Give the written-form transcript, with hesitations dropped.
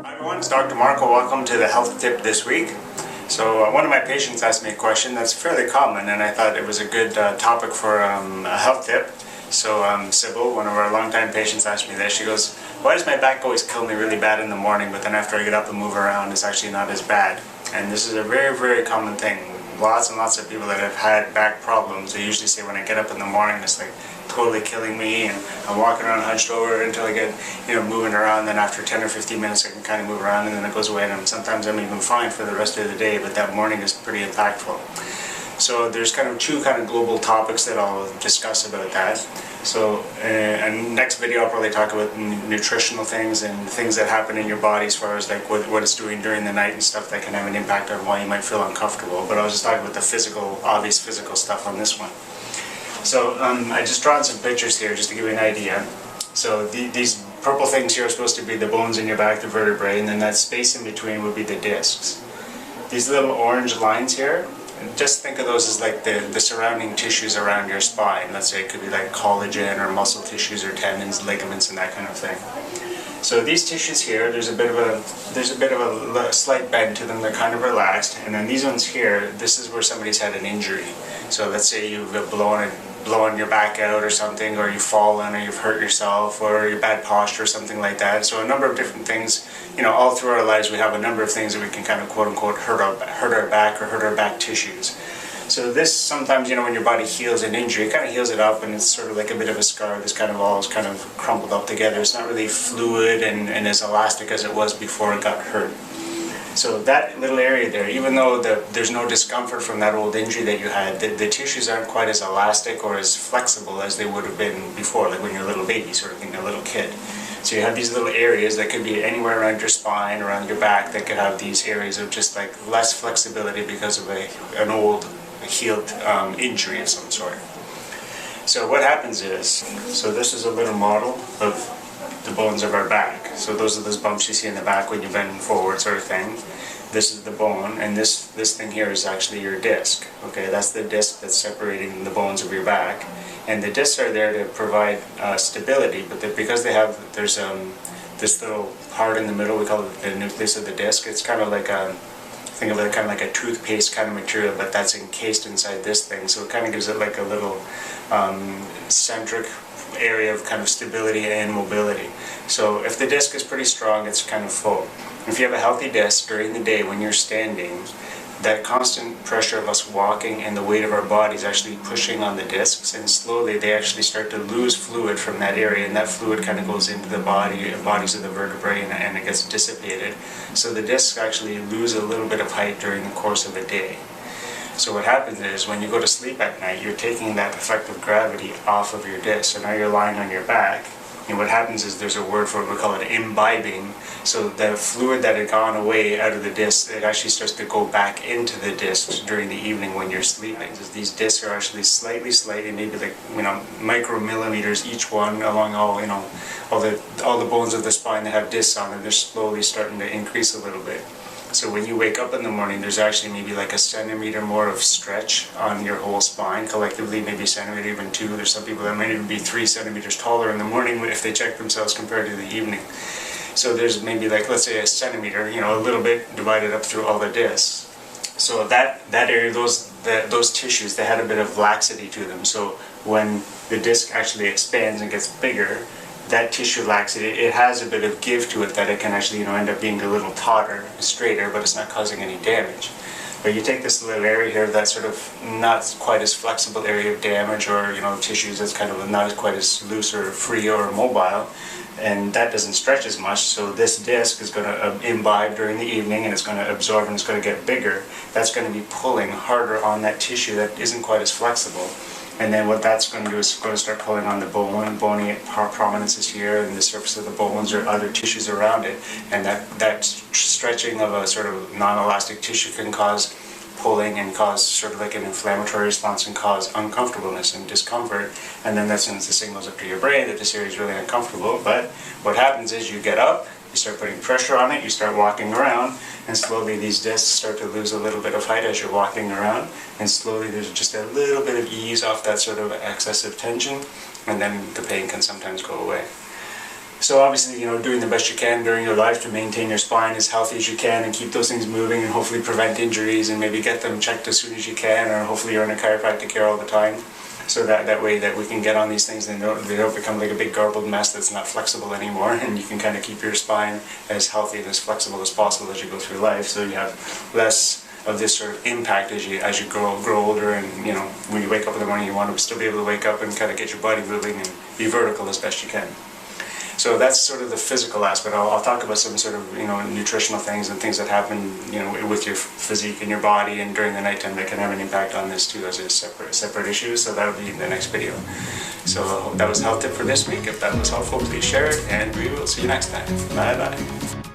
Hi everyone, it's Dr. Marco. Welcome to the health tip this week. So one of my patients asked me a question that's fairly common, and I thought it was a good topic for a health tip. So Sybil, one of our longtime patients, asked me this. She goes, why does my back always kill me really bad in the morning, but then after I get up and move around it's actually not as bad? And this is a very, very common thing. Lots and lots of people that have had back problems, they usually say when I get up in the morning it's like totally killing me, and I'm walking around hunched over until I get, moving around. Then after 10 or 15 minutes I can kind of move around, and then it goes away, and sometimes I'm even fine for the rest of the day, but that morning is pretty impactful. So there's two global topics that I'll discuss about that. So in next video I'll probably talk about nutritional things and things that happen in your body as far as like what it's doing during the night and stuff that can have an impact on why you might feel uncomfortable. But I was just talking about the obvious physical stuff on this one. So I just drawn some pictures here just to give you an idea. So these purple things here are supposed to be the bones in your back, the vertebrae, and then that space in between would be the discs. These little orange lines here, just think of those as like the surrounding tissues around your spine. Let's say it could be like collagen or muscle tissues or tendons, ligaments, and that kind of thing. So these tissues here, there's a bit of a slight bend to them. They're kind of relaxed, and then these ones here, this is where somebody's had an injury. So let's say you've blown your back out or something, or you've fallen, or you've hurt yourself, or your bad posture or something like that. So a number of different things, all through our lives we have a number of things that we can kind of quote unquote hurt our back or hurt our back tissues. So this sometimes, when your body heals an injury, it kind of heals it up, and it's sort of like a bit of a scar that's all kind of crumpled up together. It's not really fluid and as elastic as it was before it got hurt. So that little area there, even though there's no discomfort from that old injury that you had, the tissues aren't quite as elastic or as flexible as they would have been before, like when you're a little baby, sort of thing, a little kid. So you have these little areas that could be anywhere around your spine, around your back, that could have these areas of just like less flexibility because of an old healed injury of some sort. So what happens is, so this is a little model of the bones of our back. So those are those bumps you see in the back when you bend forward, sort of thing. This is the bone, and this thing here is actually your disc. Okay, that's the disc that's separating the bones of your back, and the discs are there to provide stability. But because there's this little part in the middle, we call it the nucleus of the disc. It's kind of like think of it kind of like a toothpaste kind of material, but that's encased inside this thing. So it kind of gives it like a little centric area of kind of stability and mobility. So if the disc is pretty strong, it's kind of full. If you have a healthy disc during the day when you're standing, that constant pressure of us walking and the weight of our bodies actually pushing on the discs, and slowly they actually start to lose fluid from that area, and that fluid kind of goes into the bodies of the vertebrae, and it gets dissipated. So the discs actually lose a little bit of height during the course of a day. So what happens is when you go to sleep at night, you're taking that effect of gravity off of your disc. So now you're lying on your back, and what happens is there's a word for it, we call it imbibing. So the fluid that had gone away out of the disc, it actually starts to go back into the disc during the evening when you're sleeping. So these discs are actually slightly, maybe like micromillimeters each one along all the bones of the spine that have discs on it. They're slowly starting to increase a little bit. So when you wake up in the morning, there's actually maybe like a centimeter more of stretch on your whole spine, collectively maybe a centimeter, even 2. There's some people that might even be 3 centimeters taller in the morning if they check themselves compared to the evening. So there's maybe like, let's say a centimeter, a little bit divided up through all the discs. So that area, those tissues, they had a bit of laxity to them. So when the disc actually expands and gets bigger, that tissue laxity, it has a bit of give to it that it can actually end up being a little straighter, but it's not causing any damage. But you take this little area here, that's sort of not quite as flexible area of damage, or tissues that's kind of not quite as loose or free or mobile, and that doesn't stretch as much. So this disc is going to imbibe during the evening, and it's going to absorb, and it's going to get bigger. That's going to be pulling harder on that tissue that isn't quite as flexible. And then what that's going to do is going to start pulling on the bony prominences here and the surface of the bones or other tissues around it. And that stretching of a sort of non-elastic tissue can cause pulling and cause sort of like an inflammatory response and cause uncomfortableness and discomfort. And then that sends the signals up to your brain that this area is really uncomfortable. But what happens is you get up, you start putting pressure on it, you start walking around, and slowly these discs start to lose a little bit of height as you're walking around, and slowly there's just a little bit of ease off that sort of excessive tension, and then the pain can sometimes go away. So obviously, doing the best you can during your life to maintain your spine as healthy as you can and keep those things moving and hopefully prevent injuries and maybe get them checked as soon as you can, or hopefully you're in a chiropractic care all the time. So that way that we can get on these things and they don't become like a big garbled mess that's not flexible anymore, and you can kind of keep your spine as healthy and as flexible as possible as you go through life, so you have less of this sort of impact as you grow older, and when you wake up in the morning you want to still be able to wake up and kind of get your body moving and be vertical as best you can. So that's sort of the physical aspect. I'll talk about some sort of nutritional things and things that happen with your physique and your body and during the nighttime that can have an impact on this too as a separate issue. So that will be in the next video. So I hope that was a health tip for this week. If that was helpful, please share it, and we will see you next time. Bye bye.